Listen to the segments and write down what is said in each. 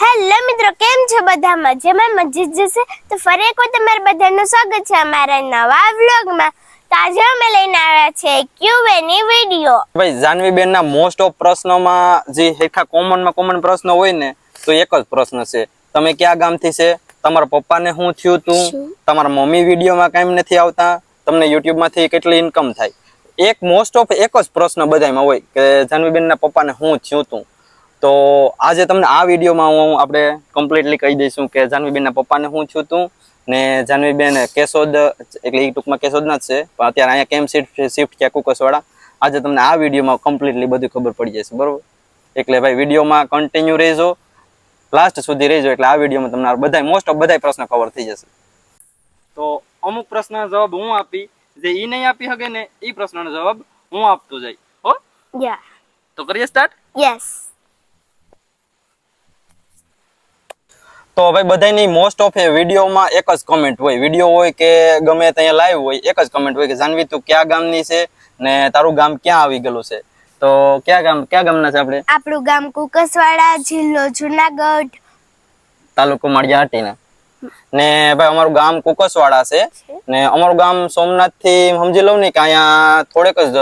Hello મિત્રો, કેમ છો બધા? મજામાં મજી જશે તો ફરી એકવાર તમારું બધાનું સ્વાગત છે અમારા નવા વ્લોગમાં. તો આજે અમે લઈને આવ્યા છે Q&A વિડિયો. ભાઈ જાનવી બેન ના મોસ્ટ ઓફ પ્રશ્નોમાં જે હેઠા કોમન પ્રશ્ન હોય ને તો એક જ પ્રશ્ન છે, તમે ક્યાં ગામથી છે, તમારા પપ્પાને શું થયું તું, તમારા મમ્મી વિડીયોમાં કામ નથી આવતા, તમને યુટ્યુબ માંથી કેટલી ઇન્કમ થાય. એક મોસ્ટ ઓફ એક જ પ્રશ્ન બધામાં હોય કે જાનવી બેન ના પપ્પાને શું થયું તું. તો આજે તમને આ વિડીયોમાં હું આપણે કમ્પ્લીટલી કહી દઈશું કે જાનવીબેનના પપ્પાને શું થયું હતું ને જાનવીબેન કેશોદ એટલે એ ટૂંકમાં કેશોદના જ છે પણ અત્યારે અહીંયા કેમ શિફ્ટ થયા કુકસવાડા. આજે તમને આ વિડીયોમાં કમ્પ્લીટલી બધું ખબર પડી જશે, બરોબર? એટલે ભાઈ વિડીયોમાં કન્ટિન્યુ રહેજો, લાસ્ટ સુધી રહેજો, એટલે આ વિડીયોમાં તમને બધા મોસ્ટ ઓફ બધા પ્રશ્ન કવર થઈ જશે. તો અમુક પ્રશ્નના જવાબ હું આપી, જે ઈ નહીં આપી શકે ને એ પ્રશ્નનો જવાબ હું આપતો જઈ. હો યા તો કરીએ સ્ટાર્ટ. યસ. તો ભાઈ બધાની મોસ્ટ ઓફ વિડીયોમાં એક જ કમેન્ટ હોય, વિડીયો હોય કે ગમે ત્યાં લાઈવ હોય, એક જ કમેન્ટ હોય કે જાનવી તું ક્યાં ગામની છે ને તારું ગામ ક્યાં આવી ગયેલું છે. તો કયા ગામના છે આપણે? આપણું ગામ કુકસવાડા, જિલ્લો જુનાગઢ, તાલુકો માળિયાહાટીના. ને ભાઈ અમારું ગામ કુકસવાડા છે ને અમારું ગામ સોમનાથ થી સમજી લઉં ને કે અહીંયા થોડેક જ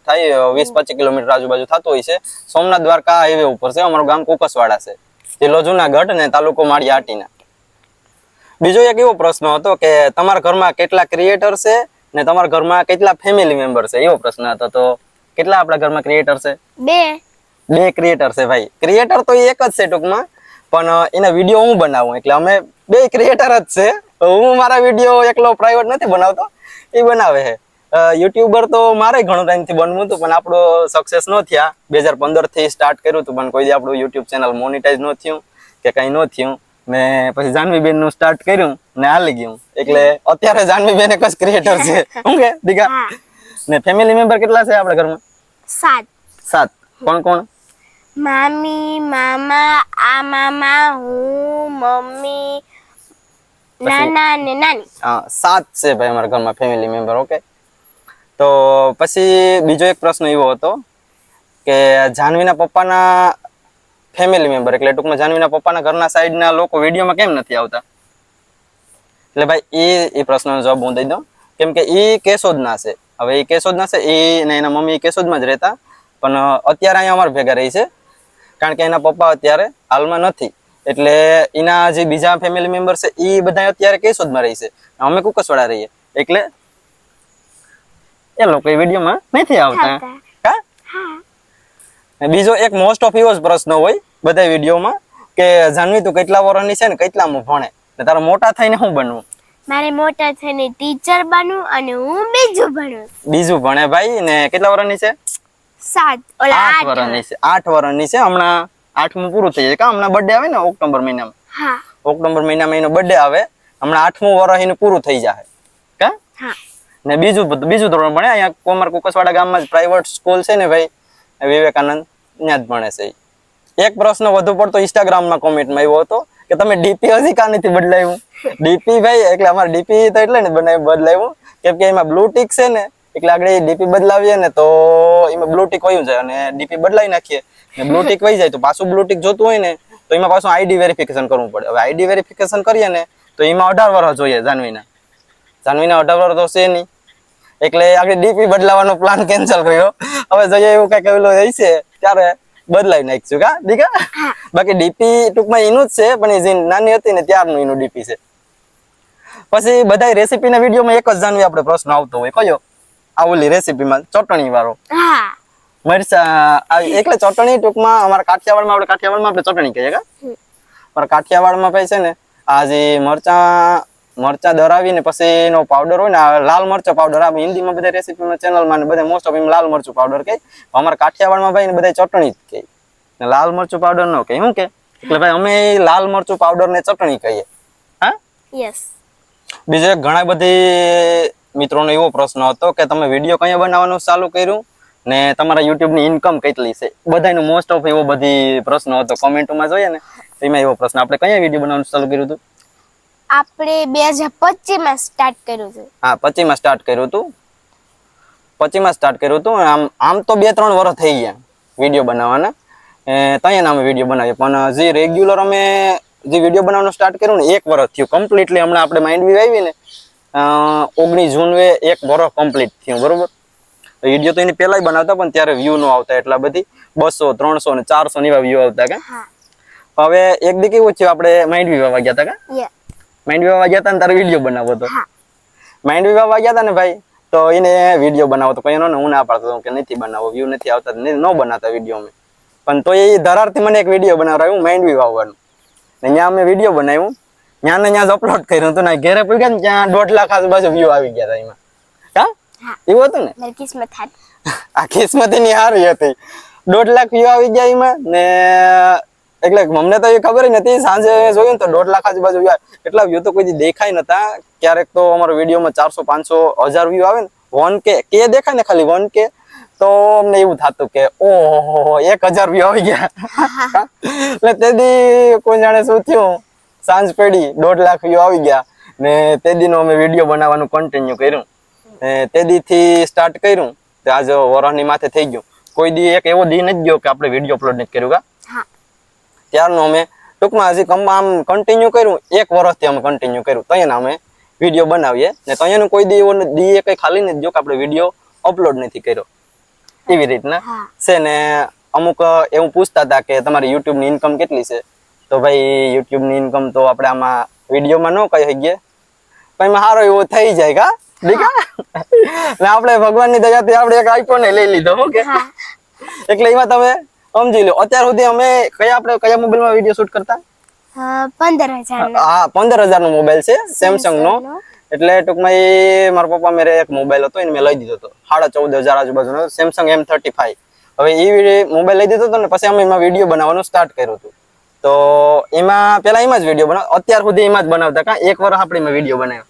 થાય, 20-25 કિલોમીટર આજુબાજુ થતું હોય છે. સોમનાથ દ્વારકા હાઈવે ઉપર છે અમારું ગામ કુકસવાડા છે, જિલ્લો જુનાગઢ ને તાલુકો માળિયાહાટીના. બીજો એક એવો પ્રશ્ન હતો કે તમારા ઘરમાં કેટલા ક્રિએટર છે ને તમારા ઘરમાં કેટલા ફેમિલી મેમ્બર છે, એવો પ્રશ્ન હતો. તો કેટલા આપણા ઘરમાં ક્રિએટર છે? બે ક્રિએટર છે ભાઈ. ક્રિએટર તો એક જ છે ટૂંકમાં, પણ એના વિડીયો હું બનાવું એટલે અમે બે ક્રિએટર જ છે. હું મારા વિડીયો એકલો પ્રાઇવેટ નથી બનાવતો, એ બનાવે છે. યુટ્યુબર તો મારે ઘણો ટાઈમથી બનવું હતું પણ આપણો સક્સેસ ન થયા. 2015 થી સ્ટાર્ટ કર્યું હતું પણ કોઈ દી આપણું યુટ્યુબ ચેનલ મોનિટાઈઝ ન થયું કે કઈ ન થયું. ને પછી જાનવીબેન નું સ્ટાર્ટ કર્યું ને હાલી ગયું, એટલે અત્યારે જાનવીબેન એક જ ક્રિએટર છે. શું કે દીકા? ને ફેમિલી મેમ્બર કેટલા છે આપણા ઘરમાં? 7. કોણ કોણ? મામી, મામા, આ મામા, હું, મમ્મી, નાના ને નાની. 7 છે ભાઈ અમારા ઘરમાં ફેમિલી મેમ્બર. ઓકે. તો પછી બીજો એક પ્રશ્ન એવો હતો કે જાનવીના પપ્પાના ફેમિલી મેમ્બર એટલે ટૂંકમાં જાનવીના પપ્પાના ઘરના સાઈડના લોકો વિડીયોમાં કેમ નથી આવતા. એટલે ભાઈ એ પ્રશ્નનો જવાબ હું દઈ દઉં, કેમ કે એ કેશોદના છે. હવે એ કેશોદના છે, એ ને એના મમ્મી કેશોદમાં જ રહેતા પણ અત્યારે અહીંયા અમારા ભેગા રહી છે કારણ કે એના પપ્પા અત્યારે હાલમાં નથી. એટલે એના જે બીજા ફેમિલી મેમ્બર છે એ બધા અત્યારે કેશોદમાં રહી છે, અમે કુકસવાડા રહીએ એટલે એ લોકો વિડીયોમાં નથી આવતા. બીજો એક મોસ્ટ ઓફ એવો જ પ્રશ્ન હોય બધા વિડીયોમાં કે જાનવી તું કેટલા વર્ષની છે ને કેટલામાં ભણે ને તારે મોટા થઈને શું બનવું? મારે મોટા થઈને ટીચર બનવું અને હું બીજું ભણે ભાઈ. ને કેટલા વર્ષની છે? 8 વર્ષની છે. 8 વર્ષની છે. હમણાં 8મું પૂરું થઈ જાય. હમણાં બર્થડે આવે ને ઓક્ટોબર મહિનામાં. હા, ઓક્ટોબર મહિનામાં એનો બર્થડે આવે. હમણાં 8મું વર્ષ એનું પૂરું થઈ જાય. કા? હા. ને બીજું ધોરણ ભણે અહીંયા કોમર કુકસવાડા ગામમાં જ પ્રાઇવેટ સ્કૂલ છે ને ભાઈ, વિવેકાનંદ, ત્યાં જ ભણે છે. એક પ્રશ્ન વધુ પડતો ઇન્સ્ટાગ્રામમાં કોમેન્ટમાં આવ્યો હતો કે તમે ડીપી હજી કા નથી બદલાવ્યું. ડીપી ભાઈ એટલે અમારે ડીપી તો એટલે ને બદલાવ્યું કેમ કે એમાં બ્લુ ટિક છે ને, એટલે આગળ ડીપી બદલાવીએ ને તો એમાં બ્લુ ટિક વયું જાય અને ડીપી બદલાવી નાખીએ ને બ્લુ ટિક વહી જાય તો પાછું બ્લુ ટિક જોતું હોય ને તો એમાં પાછું આઈડી વેરિફિકેશન કરવું પડે. હવે આઈડી વેરિફિકેશન કરીએ ને તો એમાં 18 વર્ષ જોઈએ જાનવીના 18 વર્ષ તો છે નહીં, એટલે આગળ ડીપી બદલાવાનો પ્લાન કેન્સલ કર્યો. હવે જોઈએ એવું કઈ કહેલું હશે ત્યારે બદલાવી નાખશું. કા દીકા? બાકી ડીપી ટૂંકમાં એનું જ છે પણ એ જે નાની હતી ને ત્યારનું એનું ડીપી છે. પછી બધા રેસીપીના વિડીયોમાં એક જ જાનવી આપણે પ્રશ્ન આવતો હોય, કયો? આ ઓલી રેસીપીમાં ચટણી વાળો. મરચા એટલે ચટણી ટૂંકમાં અમારા કાઠિયાવાડમાં આપણે ચટણી કહીએ. કા પણ કાઠિયાવાડમાં ભાઈ છે ને આ જે મરચા દરાવીને પછી એનો પાવડર હોય ને લાલ મરચો પાવડર આવે. હિન્દીમાં બધા રેસીપીમાં ચેનલમાં ને બધા મોસ્ટ ઓફ એમ લાલ મરચું પાવડર કહે. અમારા કાઠિયાવાડમાં ભાઈ ને બધા ચટણી જ કહે, લાલ મરચું પાવડર ન કહે. શું કે? એટલે ભાઈ અમે લાલ મરચું પાવડર ને ચટણી કહીએ. હા, યસ. બીજો એક ઘણા બધી મિત્રોનો એવો પ્રશ્ન હતો કે તમે વિડીયો કયા બનાવવાનું ચાલુ કર્યું ને તમારા યુટ્યુબની ઇન્કમ કેટલી છે. બધાનો મોસ્ટ ઓફ એવો બધી પ્રશ્ન હતો કોમેન્ટમાં જોઈએ ને એમાં એવો પ્રશ્ન. આપણે કયા વિડીયો બનાવવાનું ચાલુ કર્યું હતું? આપણે 2025 માં સ્ટાર્ટ કર્યું હતું. હા, 25 માં સ્ટાર્ટ કર્યું હતું. આમ તો 2-3 વર્ષ થઈ ગયા વિડીયો બનાવવાના ત્યાં અમે વિડીયો બનાવીએ. પણ જે રેગ્યુલર અમે જે વિડીયો બનાવવાનું સ્ટાર્ટ કર્યું ને 1 વર્ષ થયું કમ્પ્લીટલી. હમણાં આપણે માઇન્ડ વી આવી ને 19 જૂન 1 વર્ષ કમ્પ્લીટ થયું, બરોબર. વિડીયો તો એની પહેલા બનાવતા પણ ત્યારે વ્યૂ ન આવતા એટલા બધી, 200 300 ને 400 ને એવા વ્યૂ આવતા. હવે એક દી કેવું થયું, આપણે માઇન્ડ વી વાવા ગયા હતા માઇન્ડ વી વાવા ગયા હતા ને તારે વિડીયો બનાવવો હતો. માઇન્ડ વી વાવા ગયા હતા ને ભાઈ, તો એને વિડીયો બનાવો તો કઈ ને હું ના પાડતો કે નથી બનાવો, વ્યૂ નથી આવતા, ન બનાવતા વિડીયો અમે. પણ તો એ ધરારથી મને એક વિડીયો બનાવડાવ્યું માઇન્ડ વી વાવવાનું, ને ત્યાં અમે વિડીયો બનાવ્યું, ત્યાં ને ત્યાં અપલોડ કર્યું હતું ને ઘેરે પૂગ્યા ને ત્યાં 1.5 લાખ આજુબાજુ વ્યૂ આવી ગયા હતા એમાં. એવું હતું ને, આ કિસ્મત એની હારી હતી. 1.5 લાખ વ્યૂ આવી ગયા એમાં ને, એટલે અમને તો એ ખબર નથી. સાંજે જોયું તો 1.5 લાખ આજુબાજુ એટલા વ્યૂ તો કોઈ દેખાય નતા. ક્યારેક તો અમારો વિડીયોમાં 400 500 1000 વ્યૂ આવે ને, 1K કે દેખાય ને ખાલી 1K, તો અમને એવું થતું કે ઓહો 1000 વ્યૂ આવી ગયા. એટલે તેથી કોઈ જાણે શું થયું, સાંજ પડી 1.5 લાખ વ્યૂ આવી ગયા ને તે દીનો અમે વિડીયો બનાવવાનું કન્ટિન્યુ કર્યું. તે દી થી સ્ટાર્ટ કર્યું તો આજ વરહની માથે થઈ ગયું. કોઈ દી એક એવો દી નથી ગયો કે આપણે વિડીયો અપલોડ નથી કર્યું. ત્યારનું અમે ટૂંકમાં હજી આમ કન્ટિન્યુ કર્યું, 1 વર્ષથી અમે કન્ટિન્યુ કર્યું. ત્યાં અમે વિડીયો બનાવીએ ને ત્યાંનું કોઈ દી એવો દી કઈ ખાલી નથી ગયો કે આપણે વિડીયો અપલોડ નથી કર્યો. એવી રીતના છે ને. અમુક એવું પૂછતા હતા કે તમારી યુટ્યુબ ની ઇન્કમ કેટલી છે, તો ભાઈ યુટ્યુબ ની ઇન્કમ તો આપણે આમાં વિડીયોમાં ન કહી શકીએ, પણ એમાં સારો એવો થઈ જાય. કા ને આપણે ભગવાનની દયાથી આપણે એક આઈફોન લઈ લીધો. ઓકે, એટલે એમાં તમે સમજી લો. અત્યાર સુધી અમે કયા મોબાઈલમાં વિડીયો શૂટ કરતા? 15,000. હા, 15,000 નો મોબાઈલ છે, સેમસંગ નો. એટલે ટૂંકમાં એ મારા પપ્પા મેરે એક મોબાઈલ હતો એને મેં લઈ દીધો હતો 14,500 આજુબાજુનો, સેમસંગ M35. હવે એ મોબાઈલ લઈ દીધો હતો ને પછી અમે એમાં વિડીયો બનાવવાનું સ્ટાર્ટ કર્યું હતું. તો એમાં પેલા એમાં જ વિડીયો બનાવ, અત્યાર સુધી એમાં જ બનાવતા. 1 વર્ષ આપણે એમાં વિડીયો બનાવ્યો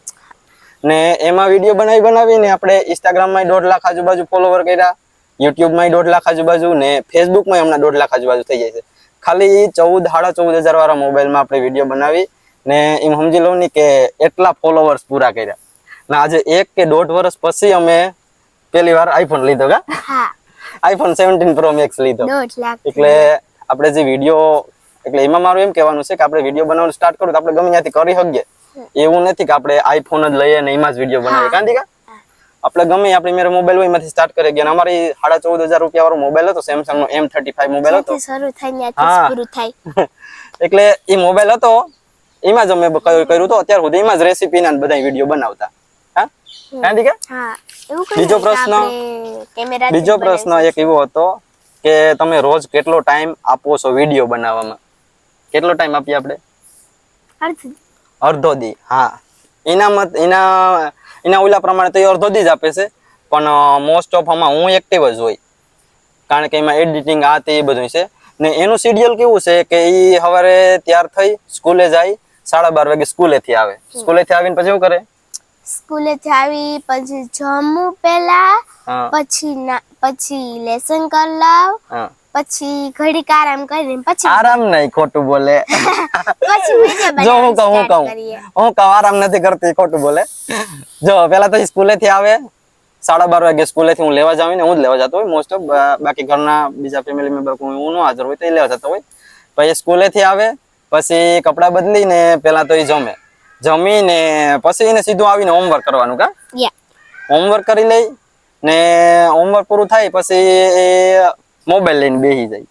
ને એમાં વિડીયો બનાવીને આપણે ઇન્સ્ટાગ્રામમાં 1.5 લાખ આજુબાજુ ફોલોવર કર્યા, યુટ્યુબમાં 1.5 લાખ આજુબાજુ ને ફેસબુકમાં હમણાં 1.5 લાખ આજુબાજુ થઈ જાય છે. ખાલી 14,000 વાળા મોબાઈલમાં આપણે વિડીયો બનાવી ને એમ સમજી લો ને કે એટલા ફોલોવર્સ પૂરા કર્યા. ને આજે 1 કે 1.5 વર્ષ પછી અમે પહેલી વાર આઈફોન લીધો. આઈફોન 17 Pro Max લીધો. એટલે આપણે જે વિડીયો, એટલે એમાં મારું એમ કહેવાનું છે કે આપણે વિડીયો બનાવવાનું સ્ટાર્ટ કરું તો આપણે ગમે ત્યાંથી કરી શકીએ. એવું નથી કે આપણે આઈફોન જ લઈએ ને એમાં જ વિડીયો બનાવીએ. કાંધી આપણે ગમે આપણી મેરે મોબાઈલ હોય એમાંથી સ્ટાર્ટ કરી ગયા. અમારી 14,500 રૂપિયા વાળો મોબાઈલ હતો, સેમસંગ નો M35 મોબાઈલ હતો. એટલે એ મોબાઈલ હતો એમાં જ અમે કર્યું તો અત્યાર સુધી એમાં જ રેસીપી ના બધા વિડીયો બનાવતા. બીજો પ્રશ્ન એક એવો હતો કે તમે રોજ કેટલો ટાઈમ આપો છો વિડીયો બનાવવામાં? કેટલો ટાઈમ આપીએ આપણે? અડધો દી. હા, એના ઓલા પ્રમાણે તો એ અડધો દી જ આપે છે, પણ મોસ્ટ ઓફ આમાં હું એક્ટિવ જ હોય, કારણ કે એમાં એડિટિંગ આ તે એ બધું છે. ને એનું શેડ્યુલ કેવું છે કે એ સવારે તૈયાર થઈ સ્કૂલે જાય, 12:30 વાગે સ્કૂલેથી આવે. સ્કૂલેથી આવીને પછી શું કરે? સ્કૂલેથી આવી પછી જમવું પેલા, પછી લેસન કરી લાવ, પછી ઘડીક આરામ કરીને પછી આરામ નહીં, ખોટું બોલે. પછી જો હું કહું આરામ નથી કરતી, ખોટું બોલે. જો પેલા તો સ્કૂલેથી આવે, 12:30 વાગે સ્કૂલેથી હું લેવા જાઉં ને, હું જ લેવા જતો હોય મોસ્ટ ઓફ. બાકી ઘરના બીજા ફેમિલી મેમ્બર કોઈ હું ન હાજર હોય તો એ લેવા જતો હોય. પછી સ્કૂલેથી આવે, પછી કપડાં બદલીને પેલા તો એ જમીને પછી એને સીધું આવીને હોમવર્ક કરવાનું. હોમવર્ક કરી લઈ ને હોમવર્ક પૂરું થાય પછી એ મોબાઈલ લઈને બેસી જાય,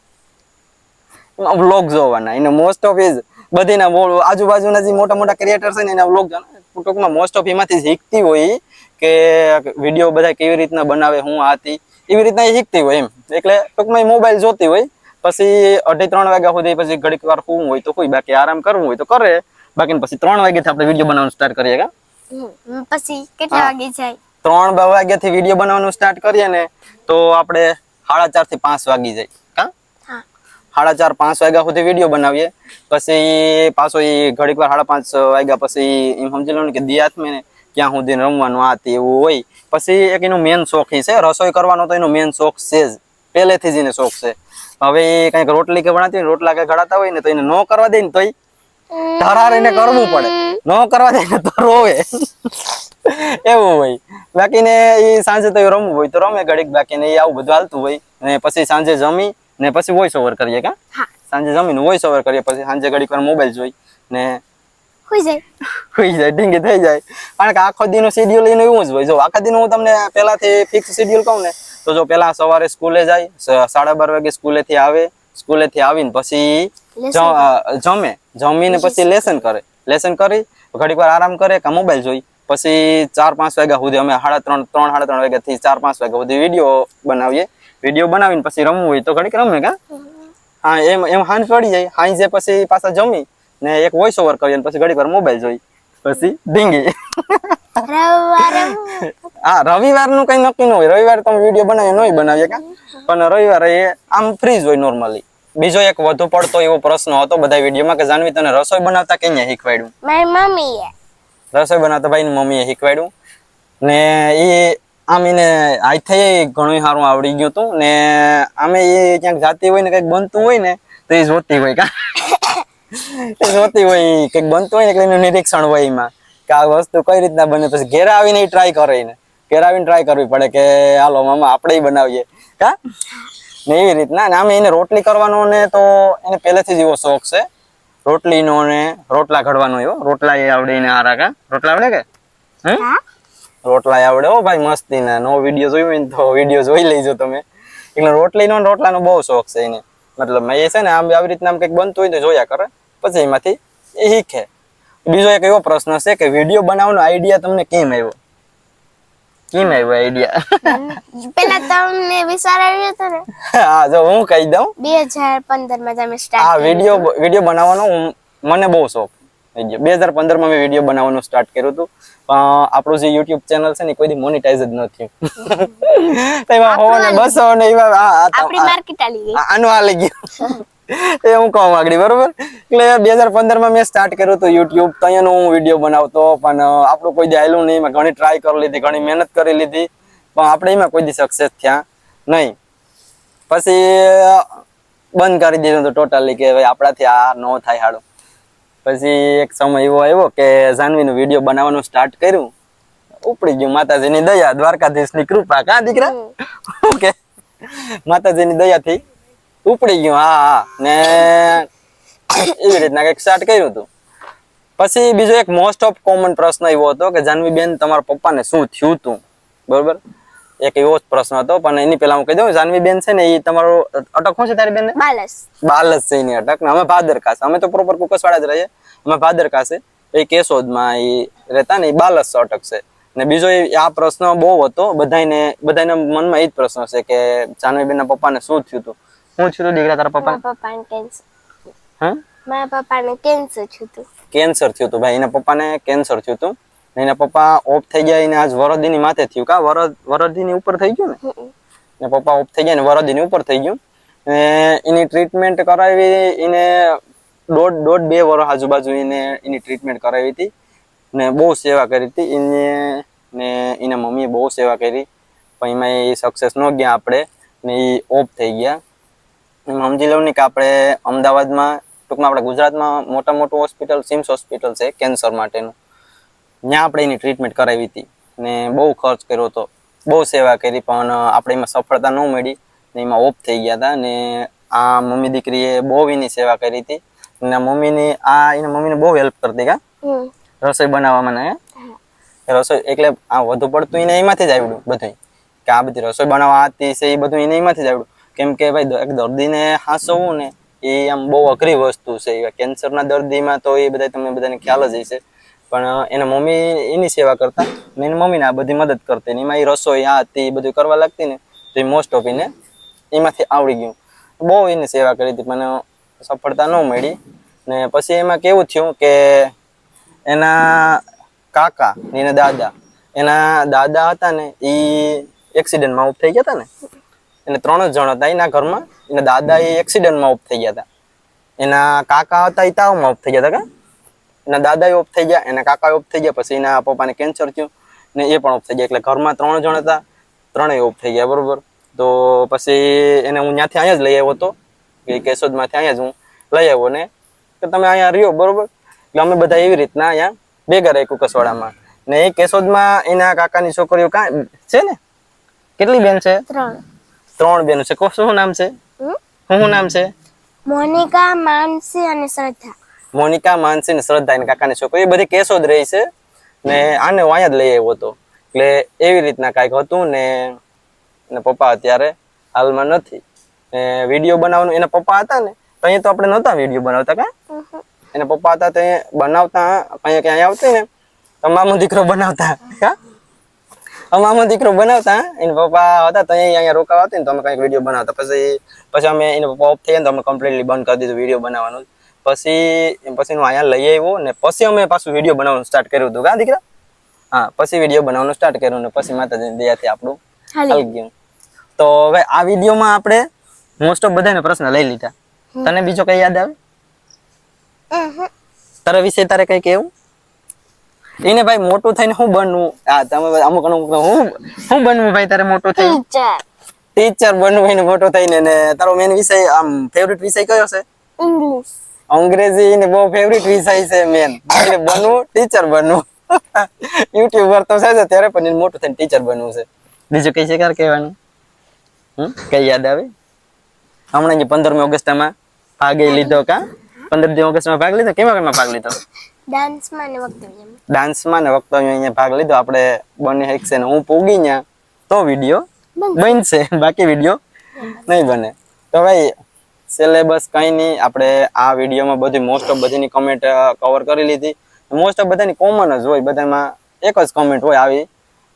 વ્લોગ જોવાના. એને મોસ્ટ ઓફ એ બધીના આજુબાજુના જે મોટા મોટા ક્રિએટર છે ને એના વ્લોગ ટૂંકમાં મોસ્ટ ઓફ એમાંથી શીખતી હોય કે વિડીયો બધા કેવી રીતના બનાવે, હું આતી એવી રીતના એ શીખતી હોય એમ. એટલે ટૂંકમાં મોબાઈલ જોતી હોય. પછી 2:30 વાગ્યા સુધી પછી ઘડીક વાર સૂવું હોય તો કોઈ, બાકી આરામ કરવું હોય તો કરે. બાકી પછી 3 વાગ્યાથી આપણે વિડીયો બનાવવાનું સ્ટાર્ટ કરીએ. પછી કેટલા વાગે જાય? 3 વાગ્યાથી વિડીયો બનાવવાનું સ્ટાર્ટ કરીએ ને તો આપણે 4:30 થી 5 વાગી જાય. 4:30 5 વાગ્યા સુધી વિડીયો બનાવીએ. પછી પાછો એ ઘડીક વાર 5:30 વાગ્યા પછી એમ સમજી લો ને કે દિયાથમે ને ક્યાં સુધી રમવાનું આ તે એવું હોય. પછી એક એનો મેન શોખ છે રસોઈ કરવાનો, તો એનો મેન શોખ છે જ, પહેલેથી જ એને શોખ છે. હવે એ કંઈક રોટલી કે બનાવતી હોય, રોટલા કે ઘડાતા હોય ને તો એને ન કરવા દે ને તોય ધરારીને કરવું પડે, ન કરવા દે ને તો રોવે. એવું હોય. બાકી ને એ સાંજે તો રમવું હોય તો રમે ઘડીક, બાકી ને એ આવું બધું હાલતું હોય. અને પછી સાંજે જમી ને પછી વોઇસ ઓવર કરીએ કા હા સાંજે જમીને વોઇસ ઓવર કરીએ પછી સાંજે ઘડીક વાર મોબાઈલ જોઈ ને હોઈ જાય હોઈ જાય ઢીંગી થઈ જાય કારણ કે આખો દીનો શેડ્યુલ એનું એવું જ હોય જો આખા દીનું હું તમને પહેલાથી ફિક્સ શેડ્યુલ કહું ને તો જો પહેલા સવારે સ્કૂલે જાય 12:30 વાગે સ્કૂલેથી આવે સ્કૂલેથી આવીને પછી જમીને પછી લેસન કરી ઘડીક વાર આરામ કરે કે મોબાઈલ જોઈ પછી 4-5 વાગ્યા સુધી અમે 3:30 વાગ્યાથી 4-5 વાગ્યા સુધી વિડીયો બનાવીને પછી રમવું હોય તો ઘડીક રમે કા હા એમ હાંજ પડી જાય હાંજે પછી પાછા જમી ને એક વોઇસ ઓવર કરીએ પછી ઘડીક વાર મોબાઈલ જોઈ પછી ઢીંગી હા રવિવારનું કઈ નક્કી ન હોય રવિવારે તમે વિડીયો બનાવીએ નહીં બનાવીએ કા પણ રવિવારે આમ ફ્રીજ હોય નોર્મલી બીજો એક વધુ પડતો એવો પ્રશ્ન હતો બધા વિડીયોમાં કે જાનવી તને રસોઈ બનાવતા કેને શીખવાડ્યું મારી મમ્મીએ રસોઈ બનાવતા ભાઈની મમ્મીએ શીખવાડ્યું ને એ આમ એને હાથે ઘણું સારું આવડી ગયું હતું ને આમે એ ક્યાંક જાતી હોય ને કંઈક બનતું હોય ને તો એ જોતી હોય કા જોતી હોય કંઈક બનતું હોય ને એટલે એનું નિરીક્ષણ હોય એમાં કે આ વસ્તુ કઈ રીતના બને પછી ઘેર આવીને ટ્રાય કરે ને ઘેર આવીને ટ્રાય કરવી પડે કે હાલો મામા આપણે બનાવીએ કા ને એવી રીતના ને આમે એને રોટલી કરવાનો ને તો એને પહેલેથી જ એવો શોખ છે રોટલીનો ને રોટલા ઘડવાનો એવો રોટલા એ આવડે એને હારા કા રોટલા આવડે કે રોટલા આવડે હો ભાઈ મસ્તી ના નો વિડીયો જોયો ને તો વિડીયો જોઈ લેજો તમે એટલે રોટલીનો ને રોટલાનો બહુ શોખ છે એને મતલબ એ છે ને આમ આવી રીતના આમ કંઈક બનતું હોય તો જોયા કરે પછી એમાંથી એ શીખે બીજો એક એવો પ્રશ્ન છે કે વિડીયો બનાવવાનો આઈડિયા તમને કેમ આવ્યો આઈડિયા પેલા તમને વિચાર આવ્યો હતો ને હા જો હું કહી દઉં 2015 માં તમે સ્ટાર્ટ આ વિડીયો બનાવવાનો મને બહુ શોખ 2015 માં મેં વિડીયો બનાવવાનું સ્ટાર્ટ કર્યું હતું આપણું જે YouTube ચેનલ છે ને કોઈ દી મોનેટાઇઝ જ ન થયું એમાં 100 ને 200 ને એવા આપણી માર્કેટ આલી ગઈ આનું આલી ગયું એ હું કહું આગળ બરોબર એટલે 2015 માં મેં સ્ટાર્ટ કર્યું હતું YouTube તો અહીંયાનો હું વિડીયો બનાવતો પણ આપણું કોઈ દી આયલું નહીં મેં ઘણી ટ્રાય કરી લીધી ઘણી મહેનત કરી લીધી પણ આપણે એમાં કોઈ દી સક્સેસ થયા નહીં પછી બંધ કરી દીધું તો ટોટલી કે ભાઈ આપણાથી આ ન થાય હાડું પછી એક સમય એવો આવ્યો કે જાનવીનો વિડીયો બનાવવાનું સ્ટાર્ટ કર્યું ઉપડી ગયું માતાજીની દયા દ્વારકાધીશની કૃપા કા દીકરા ઓકે માતાજીની દયાથી ઉપડી ગયું હા ને એવી રીતના કંઈક સ્ટાર્ટ કર્યું હતું પછી બીજો એક મોસ્ટ ઓફ કોમન પ્રશ્ન એવો હતો કે જાનવી બેન તમારા પપ્પાને શું થયું હતું બરોબર એક એવો જ પ્રશ્ન હતો પણ એની પહેલા હું કહી દઉં જાનવી બેન છે ને એ તમારો અટક શું છે તારી બેન બાલસ છે એની અટક ને અમે ભાદરકા છે અમે તો પ્રોપર કુકસવાડા જ રહીએ અમે ભાદરકા છે એ કેશોદમાં એ રહેતા ને એ બાલસ અટક છે ને બીજો આ પ્રશ્ન બહુ હતો બધાને મનમાં એ જ પ્રશ્ન છે કે જાનવી બેન ના પપ્પાને શું થયું હતું શું થયું દીકરા તારા પપ્પાને કેન્સર હા મારા પપ્પાને કેન્સર થયું હતું કેન્સર થયું હતું ભાઈ એના પપ્પાને કેન્સર થયું હતું એના પપ્પા ઓફ થઈ ગયા એને આજ વરદીની માથે થયું કા વરદીની ઉપર થઈ ગયું ને પપ્પા ઓફ થઈ ગયા ને વરદીની ઉપર થઈ ગયું એની ટ્રીટમેન્ટ કરાવી એને દોઢ 2 વર્ષ આજુબાજુ એની ટ્રીટમેન્ટ કરાવી હતી ને બહુ સેવા કરી હતી એને ને એના મમ્મીએ બહુ સેવા કરી પણ એમાં એ સક્સેસ ન ગયા આપણે ને એ ઓફ થઈ ગયા એમ સમજી લઉં ને કે આપણે અમદાવાદમાં ટૂંકમાં આપણે ગુજરાતમાં મોટું હોસ્પિટલ સિમ્સ હોસ્પિટલ છે કેન્સર માટેનું ત્યાં આપણે એની ટ્રીટમેન્ટ કરાવી હતી ને બહુ ખર્ચ કર્યો હતો બહુ સેવા કરી પણ આપણે એમાં સફળતા ન મળી ને એમાં ઓફ થઈ ગયા હતા ને આ મમ્મી દીકરીએ બહુ એની સેવા કરી હતી એના મમ્મીને બહુ હેલ્પ કરતી કા રસોઈ બનાવવામાં ને રસોઈ એટલે આ વધુ પડતું એને એમાંથી જ આવડ્યું બધું કે આ બધી રસોઈ બનાવવા હતી છે એ બધું એને એમાંથી જ આવડ્યું કેમ કે ભાઈ એક દર્દીને હાંસવવું ને એ આમ બહુ અઘરી વસ્તુ છે કેન્સરના દર્દીમાં તો એ બધા તમને બધાને ખ્યાલ જ હશે પણ એના મમ્મી એની સેવા કરતા ને એની મમ્મીને આ બધી મદદ કરતી ને એમાં એ રસોઈ આ હતી એ બધું કરવા લાગતી ને તો એ મોસ્ટ ઓફ એને એમાંથી આવડી ગયું બહુ એની સેવા કરી હતી પણ સફળતા ન મળી ને પછી એમાં કેવું થયું કે એના કાકા ને એના દાદા હતા ને એ એક્સિડન્ટમાં ઓફ થઈ ગયા હતા ને એને 3 જ જણ હતા એના ઘરમાં એના દાદા એ એક્સિડન્ટમાં ઓફ થઈ ગયા હતા એના કાકા હતા એ તાવમાં ઓફ થઈ ગયા હતા કા એના દાદા ઓફ થઈ ગયા એના કાકા ઓફ થઈ ગયા પછી એના પપ્પાને કેન્સર થયું ને એ પણ ઓફ થઈ ગયા એટલે ઘરમાં 3 જણ હતા 3 ઓફ થઈ ગયા બરોબર તો પછી એને હું ત્યાંથી અહીંયા જ લઈ આવ્યો હતો કે કેશોદમાંથી અહીંયા જ હું લઈ આવ્યો ને કે તમે અહીંયા રહ્યો બરોબર એટલે અમે બધા એવી રીતના અહીંયા ભેગા રહી કુકસવાડામાં ને એ કેશોદમાં એના કાકાની છોકરીઓ કાંઈ છે ને કેટલી બેન છે 3 બેનો છે શું નામ છે શું નામ છે? મોનિકા, માનસી અને શ્રદ્ધા. મોનિકા, માનસી ને શ્રદ્ધા એની કાકાની છોકરી. એ બધી કેશોદ રહી છે ને આને હું અહીંયા જ લઈ આવ્યો હતો. એટલે એવી રીતના કાંઈક હતું ને પપ્પા અત્યારે હાલમાં નથી. ને વિડીયો બનાવવાનું એના પપ્પા હતા ને તો અહીંયા તો આપણે નહોતા વિડીયો બનાવતા કા એના પપ્પા હતા તો બનાવતા અહીંયા ક્યાંય આવતી ને તો મામો દીકરો બનાવતા કા મામો દીકરો બનાવતા એના પપ્પા હતા તો અહીંયા રોકાવા આવતી ને તો અમે કંઈક વિડીયો બનાવતા. પછી અમે એના પપ્પા ઓફ થઈ ગયા તો અમે કમ્પ્લીટલી બંધ કરી દીધું વિડીયો બનાવવાનું. પછી હું અહીંયા લઈ આવ્યો ને પછી અમે પાછું વિડીયો બનાવવાનું સ્ટાર્ટ કર્યું હતું કા દીકરા. હા, પછી વિડીયો બનાવવાનું સ્ટાર્ટ કર્યું ને પછી માતાજીની દયાથી આપણું હાલી ગયું. તો હવે આ વિડીયોમાં આપણે મોસ્ટ ઓફ બધાને પ્રશ્ન લઈ લીધા. તને બીજો કઈ યાદ આવે? તારા વિશે તારે કઈ કેવું? એને ભાઈ મોટું થઈને શું બનવું? હા, તમે અમુક શું બનવું ભાઈ તારે મોટું થઈને? ટીચર બનવું એને મોટું થઈને. ને તારો મેન વિષય આમ ફેવરિટ વિષય કયો છે? ઇંગ્લિશ. અંગ્રેજી ને બહુ ફેવરિટ વિષય છે મેન. એટલે બનવું ટીચર બનવું. યુટ્યુબર તો છે ત્યારે પણ એને મોટું થઈને ટીચર બનવું છે. બીજું કઈ છે કાર કહેવાનું? કઈ યાદ આવે? હમણાં જે 15મી ઓગસ્ટમાં ભાગ લીધો કા? 15મી ઓગસ્ટમાં ભાગ લીધો? કેમાં ભાગ લીધો? ડાન્સમાં ને વક્તવ્યમાં. ડાન્સમાં ને વક્તવ્યમાં અહીંયા ભાગ લીધો. આપણે બને હેક્સે ને હું પૂગી ન્યા તો વિડીયો બનશે, બાકી વિડીયો નહીં બને. તો ભાઈ સિલેબસ કઈ નહીં, આપણે આ વિડીયોમાં બધી મોસ્ટ ઓફ બધીની કમેન્ટ કવર કરી લીધી. મોસ્ટ ઓફ બધાની કોમન જ હોય, બધામાં એક જ કમેન્ટ હોય આવી,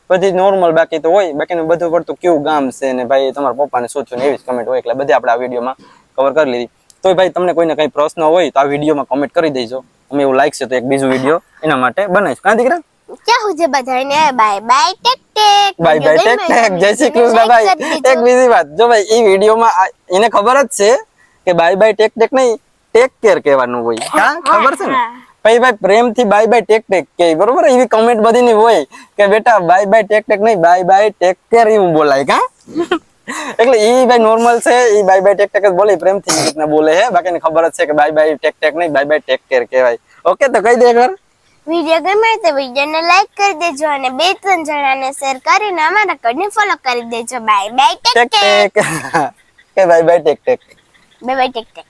બધી નોર્મલ બાકી તો હોય. બાકીનું બધું પડતું કેવું ગામ છે ને ભાઈ તમારા પપ્પાને શું થયું ને એવી જ કમેન્ટ હોય. એટલે બધી આપણે આ વિડીયોમાં કવર કરી લીધી. તો ભાઈ તમને કોઈને કઈ પ્રશ્ન હોય તો આ વિડીયોમાં કમેન્ટ કરી દેજો. અમે એવું લાગશે તો એક બીજું વિડીયો એના માટે બનાવીશું. કાં દીકરા? ક્યાં છે બધાને bye bye take take. Bye bye take take. જય શ્રી કૃષ્ણ ભાઈ. એક બીજી વાત જો ભાઈ, એ વિડીયોમાં એને ખબર જ છે કે બાય બાય ટેક ટેક નહીં, ટેક કેર કહેવાનું હોય. હા, ખબર છે ને? ભાઈ પ્રેમથી બાય બાય ટેક ટેક કે, બરોબર? એવી કમેન્ટ બધીની હોય કે બેટા બાય બાય ટેક ટેક નહીં, બાય બાય ટેક કેર એવું બોલાય કા. એટલે ઈ ભાઈ નોર્મલ છે, ઈ બાય બાય ટેક ટેક જ બોલે, પ્રેમથી એ રીતના બોલે છે. બાકીને ખબર જ છે કે બાય બાય ટેક ટેક નહીં, બાય બાય ટેક કેર કહેવાય. ઓકે, તો કહી દે એકવાર. વિડીયો ગમે તો વિડીયોને લાઈક કરી દેજો અને 2-3 જણાને શેર કરીને અમારા કોડને ફોલો કરી દેજો. Bye bye take take. કે bye bye take take. Bye bye take tech.